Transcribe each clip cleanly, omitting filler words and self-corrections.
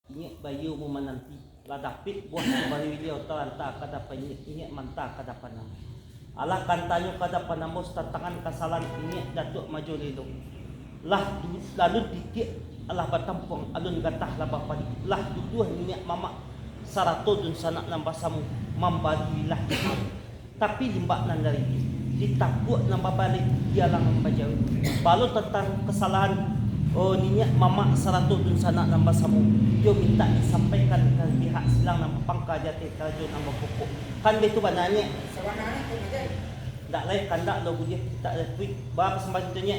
Ingat bayu mo mananti ladapit buah bari beliau talanta kada penyit ingat manta kada panam. Allah kantanyo kada panamos tantangan kesalahan ingat datuk maju lilo. Lah lalu dikit Allah batampong alun gatah labapan. Lah duduh ingat mama sarato dun sanak nang basamu mambalilah. Tapi limbak nan dari ditakut nang babalik dia lang membajawi. Balu tentang kesalahan ninya mama sarato dun sanak nang basamu. Yo minta disampaikan ke pihak silang nang pangka jati karajo nang pokok. Kan betu bananya. Sawanana tu aja. Dak lain kandak lo budih tak ada tweet ba kesempatan tu nya.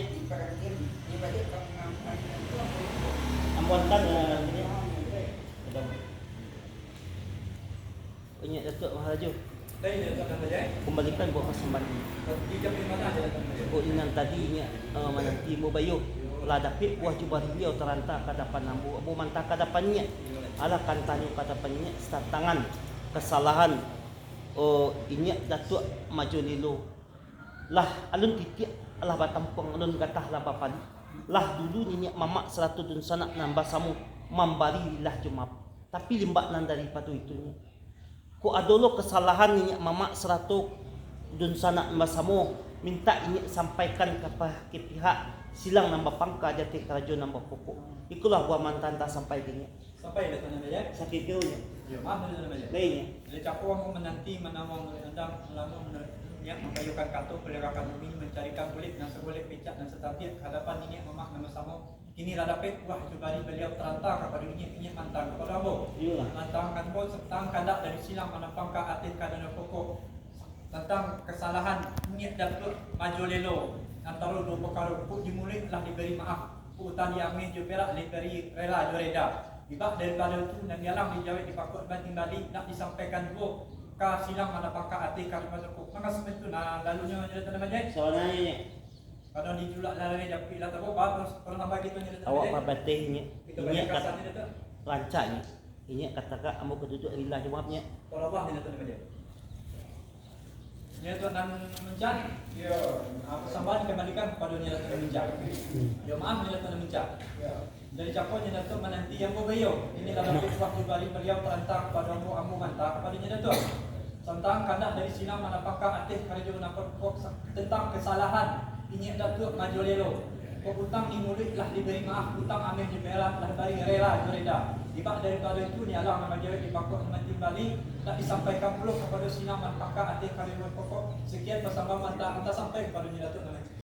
Ambon kan ni. Punya Datuk Maharaja. Kembalikan buat kesempatan. Oh inan tadinya menanti mo bayo. Lah dapit buah cuba beliau teranta kadapan nambu abu mantah kadapannya ala kantanyo kadapannya tangan kesalahan inya datuk maju lilo lah alun titik Allah batampong alun gatah lah bapan lah dulu ninya mamak 100 dun sanak nambah samu mambari lah jumap tapi limbak nan daripada itunya ku adolo kesalahan ninya mamak 100 dun sanak nambah samu minta inya sampaikan ke pihak silang nambah pangka jati karajo nambah pokok. Ikulah gua mantan tak sampai gini. Sampai dah tanah aja. Sakit keunya. Ya, maaf tanah aja. Lainnya. Jadi cakuan menanti menawang andam lamun yang mengayukan kartu pelerakan bumi mencarikan kulit dan segulik picak dan setapiat hadapan ini mamak nama sama kini radapet wah jubari beliau terantang kepada ini mantang kepada Abo. Iyalah. Mantang kan pun tentang kandak dari silang menapang ke atit kadang pokok tentang kesalahan niat datuk maju lelo antara dua perkara pun dimulai telah diberi maaf utan yang mejo perak diberi rela joreda dibak daripada itu dan yalang dijawab dipakut banting balik nak disampaikan dua ka silang mana pangka ati ka masuk maka sebentu nah lalunya jadi tanah majai Soalnya kadang dijulak lalu dapat lah tahu apa terus pernah nambah gitu jadi awak pabatehnya itu inya banyak kata kasarnya itu lancanya inya katakan amu keduduk rilah jawabnya kalau apa jadi tanah majai Nyata nan mencari, ya persambahan kembalikan kepada nyata mencari. Ya maaf nyata mencari. Dari cakap nyata menanti yang berbayo. Ini dalam waktu balik beliau terantang kepada amu mantap kepada nyata. Tentang kandak dari silang manapakah atis karajo nampak tentang kesalahan ini datuk maju lelo. Hutang dimulai telah diberi maaf, hutang amil diberat telah beri rela joreda. Dibak daripada itu ni Allah nama jawab dipakut mati balik tak disampaikan pula kepada silang manapakah atis karajo pokok. Sekian persambahan mantap sampai kepada nyata